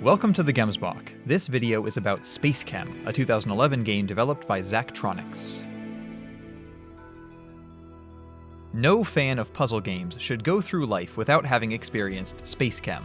Welcome to the Gemsbach. This video is about SpaceChem, a 2011 game developed by Zachtronics. No fan of puzzle games should go through life without having experienced SpaceChem.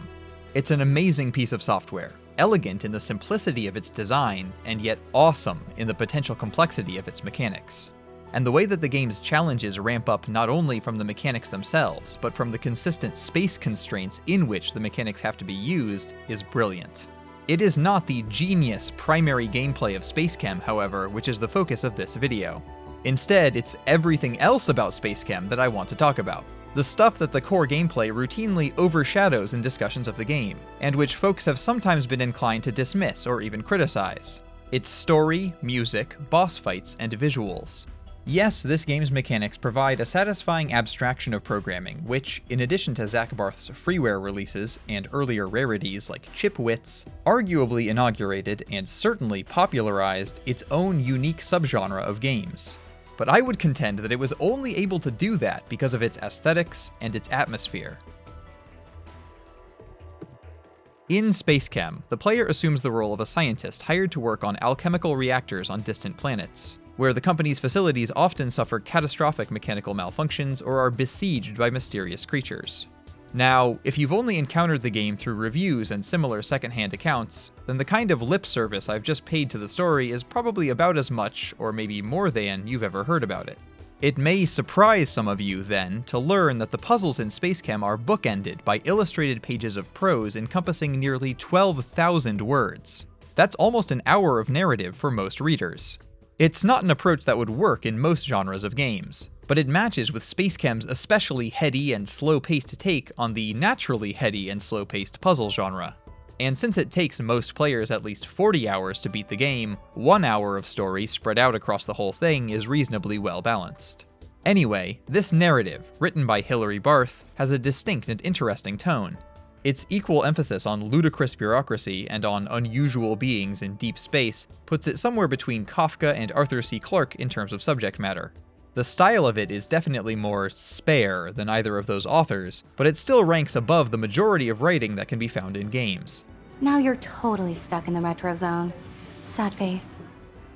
It's an amazing piece of software, elegant in the simplicity of its design, and yet awesome in the potential complexity of its mechanics. And the way that the game's challenges ramp up not only from the mechanics themselves, but from the consistent space constraints in which the mechanics have to be used is brilliant. It is not the genius primary gameplay of SpaceChem, however, which is the focus of this video. Instead, it's everything else about SpaceChem that I want to talk about. The stuff that the core gameplay routinely overshadows in discussions of the game, and which folks have sometimes been inclined to dismiss or even criticize. Its story, music, boss fights, and visuals. Yes, this game's mechanics provide a satisfying abstraction of programming, which, in addition to Zach Barth's freeware releases and earlier rarities like Chipwits, arguably inaugurated and certainly popularized its own unique subgenre of games. But I would contend that it was only able to do that because of its aesthetics and its atmosphere. In SpaceChem, the player assumes the role of a scientist hired to work on alchemical reactors on distant planets, where the company's facilities often suffer catastrophic mechanical malfunctions or are besieged by mysterious creatures. Now, if you've only encountered the game through reviews and similar secondhand accounts, then the kind of lip service I've just paid to the story is probably about as much, or maybe more than, you've ever heard about it. It may surprise some of you, then, to learn that the puzzles in SpaceChem are bookended by illustrated pages of prose encompassing nearly 12,000 words. That's almost an hour of narrative for most readers. It's not an approach that would work in most genres of games, but it matches with SpaceChem's especially heady and slow-paced take on the naturally heady and slow-paced puzzle genre. And since it takes most players at least 40 hours to beat the game, 1 hour of story spread out across the whole thing is reasonably well balanced. Anyway, this narrative, written by Hilary Barth, has a distinct and interesting tone. Its equal emphasis on ludicrous bureaucracy and on unusual beings in deep space puts it somewhere between Kafka and Arthur C. Clarke in terms of subject matter. The style of it is definitely more spare than either of those authors, but it still ranks above the majority of writing that can be found in games. Now you're totally stuck in the retro zone. Sad face.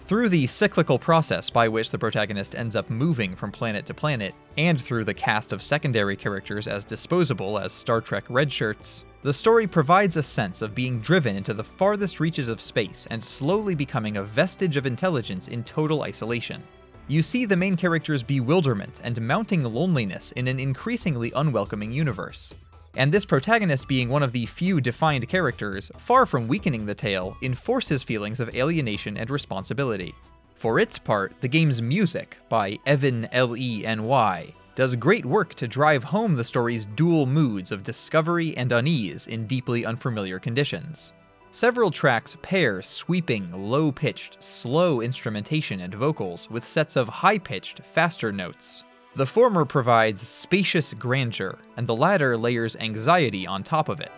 Through the cyclical process by which the protagonist ends up moving from planet to planet, and through the cast of secondary characters as disposable as Star Trek redshirts, the story provides a sense of being driven into the farthest reaches of space and slowly becoming a vestige of intelligence in total isolation. You see the main character's bewilderment and mounting loneliness in an increasingly unwelcoming universe. And this protagonist being one of the few defined characters, far from weakening the tale, enforces feelings of alienation and responsibility. For its part, the game's music, by Evan Leny, does great work to drive home the story's dual moods of discovery and unease in deeply unfamiliar conditions. Several tracks pair sweeping, low-pitched, slow instrumentation and vocals with sets of high-pitched, faster notes. The former provides spacious grandeur, and the latter layers anxiety on top of it.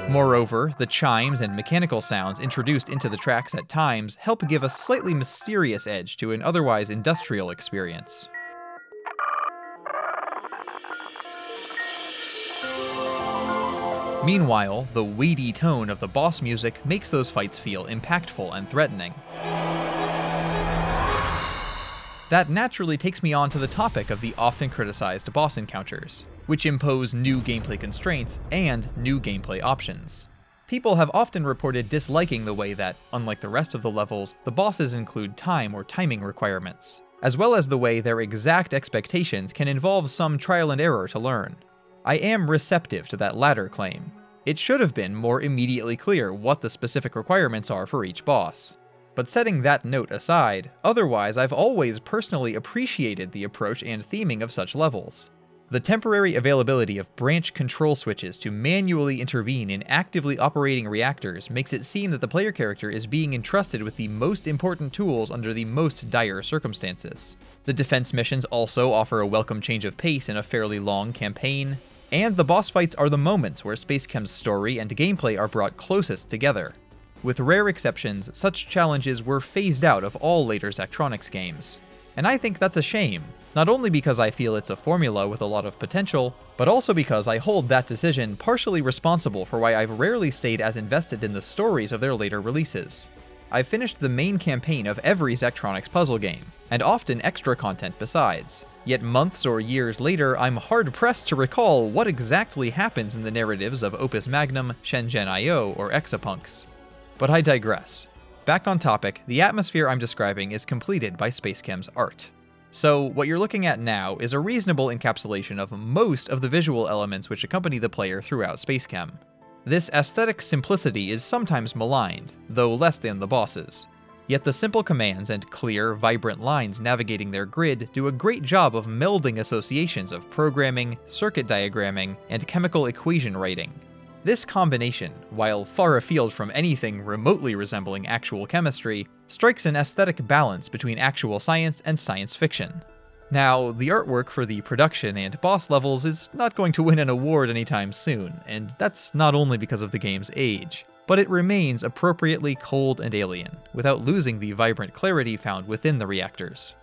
Moreover, the chimes and mechanical sounds introduced into the tracks at times help give a slightly mysterious edge to an otherwise industrial experience. Meanwhile, the weighty tone of the boss music makes those fights feel impactful and threatening. That naturally takes me on to the topic of the often criticized boss encounters, which impose new gameplay constraints and new gameplay options. People have often reported disliking the way that, unlike the rest of the levels, the bosses include time or timing requirements, as well as the way their exact expectations can involve some trial and error to learn. I am receptive to that latter claim. It should have been more immediately clear what the specific requirements are for each boss. But setting that note aside, otherwise I've always personally appreciated the approach and theming of such levels. The temporary availability of branch control switches to manually intervene in actively operating reactors makes it seem that the player character is being entrusted with the most important tools under the most dire circumstances. The defense missions also offer a welcome change of pace in a fairly long campaign, and the boss fights are the moments where SpaceChem's story and gameplay are brought closest together. With rare exceptions, such challenges were phased out of all later Zachtronics games. And I think that's a shame. Not only because I feel it's a formula with a lot of potential, but also because I hold that decision partially responsible for why I've rarely stayed as invested in the stories of their later releases. I've finished the main campaign of every Zachtronics puzzle game, and often extra content besides. Yet months or years later, I'm hard-pressed to recall what exactly happens in the narratives of Opus Magnum, Shenzhen.io, or Exapunks. But I digress. Back on topic, the atmosphere I'm describing is completed by SpaceChem's art. So, what you're looking at now is a reasonable encapsulation of most of the visual elements which accompany the player throughout SpaceChem. This aesthetic simplicity is sometimes maligned, though less than the bosses. Yet the simple commands and clear, vibrant lines navigating their grid do a great job of melding associations of programming, circuit diagramming, and chemical equation writing. This combination, while far afield from anything remotely resembling actual chemistry, strikes an aesthetic balance between actual science and science fiction. Now, the artwork for the production and boss levels is not going to win an award anytime soon, and that's not only because of the game's age, but it remains appropriately cold and alien, without losing the vibrant clarity found within the reactors.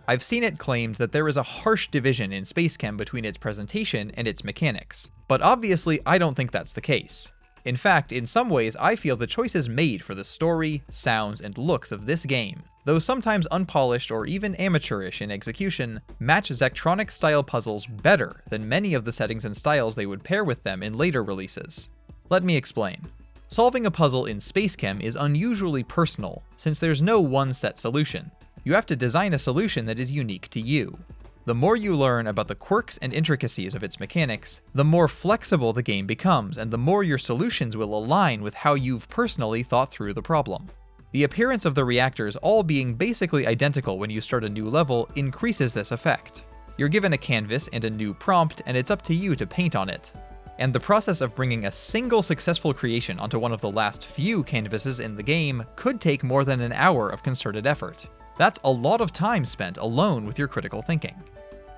I've seen it claimed that there is a harsh division in SpaceChem between its presentation and its mechanics, but obviously I don't think that's the case. In fact, in some ways I feel the choices made for the story, sounds, and looks of this game, though sometimes unpolished or even amateurish in execution, match Zachtronics-style puzzles better than many of the settings and styles they would pair with them in later releases. Let me explain. Solving a puzzle in SpaceChem is unusually personal, since there's no one set solution. You have to design a solution that is unique to you. The more you learn about the quirks and intricacies of its mechanics, the more flexible the game becomes, and the more your solutions will align with how you've personally thought through the problem. The appearance of the reactors all being basically identical when you start a new level increases this effect. You're given a canvas and a new prompt, and it's up to you to paint on it. And the process of bringing a single successful creation onto one of the last few canvases in the game could take more than an hour of concerted effort. That's a lot of time spent alone with your critical thinking.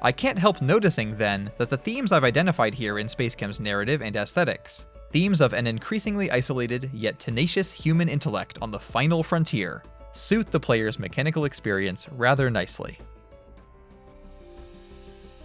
I can't help noticing, then, that the themes I've identified here in SpaceChem's narrative and aesthetics, themes of an increasingly isolated yet tenacious human intellect on the final frontier, suit the player's mechanical experience rather nicely.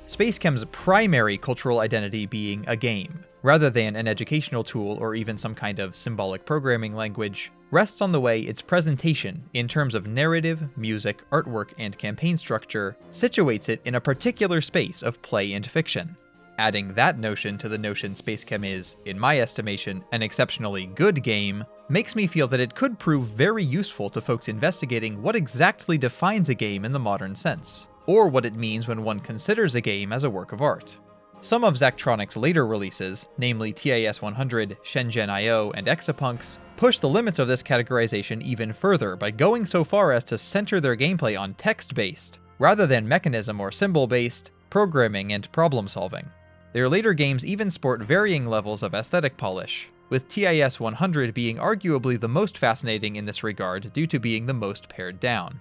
SpaceChem's primary cultural identity being a game, rather than an educational tool or even some kind of symbolic programming language, rests on the way its presentation, in terms of narrative, music, artwork, and campaign structure, situates it in a particular space of play and fiction. Adding that notion to the notion SpaceChem is, in my estimation, an exceptionally good game, makes me feel that it could prove very useful to folks investigating what exactly defines a game in the modern sense, or what it means when one considers a game as a work of art. Some of Zachtronics' later releases, namely TIS-100, Shenzhen.io, and Exapunks, push the limits of this categorization even further by going so far as to center their gameplay on text-based, rather than mechanism or symbol-based, programming and problem-solving. Their later games even sport varying levels of aesthetic polish, with TIS-100 being arguably the most fascinating in this regard due to being the most pared down.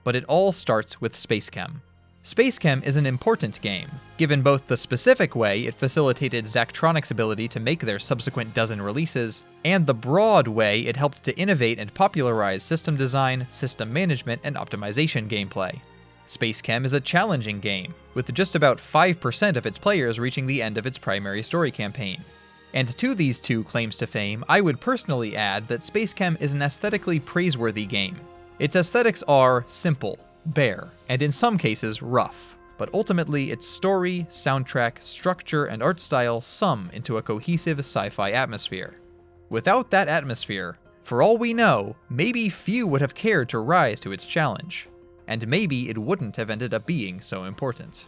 But it all starts with SpaceChem. SpaceChem is an important game, given both the specific way it facilitated Zachtronics' ability to make their subsequent dozen releases, and the broad way it helped to innovate and popularize system design, system management, and optimization gameplay. SpaceChem is a challenging game, with just about 5% of its players reaching the end of its primary story campaign. And to these two claims to fame, I would personally add that SpaceChem is an aesthetically praiseworthy game. Its aesthetics are simple, bare, and in some cases rough, but ultimately its story, soundtrack, structure, and art style sum into a cohesive sci-fi atmosphere. Without that atmosphere, for all we know, maybe few would have cared to rise to its challenge, and maybe it wouldn't have ended up being so important.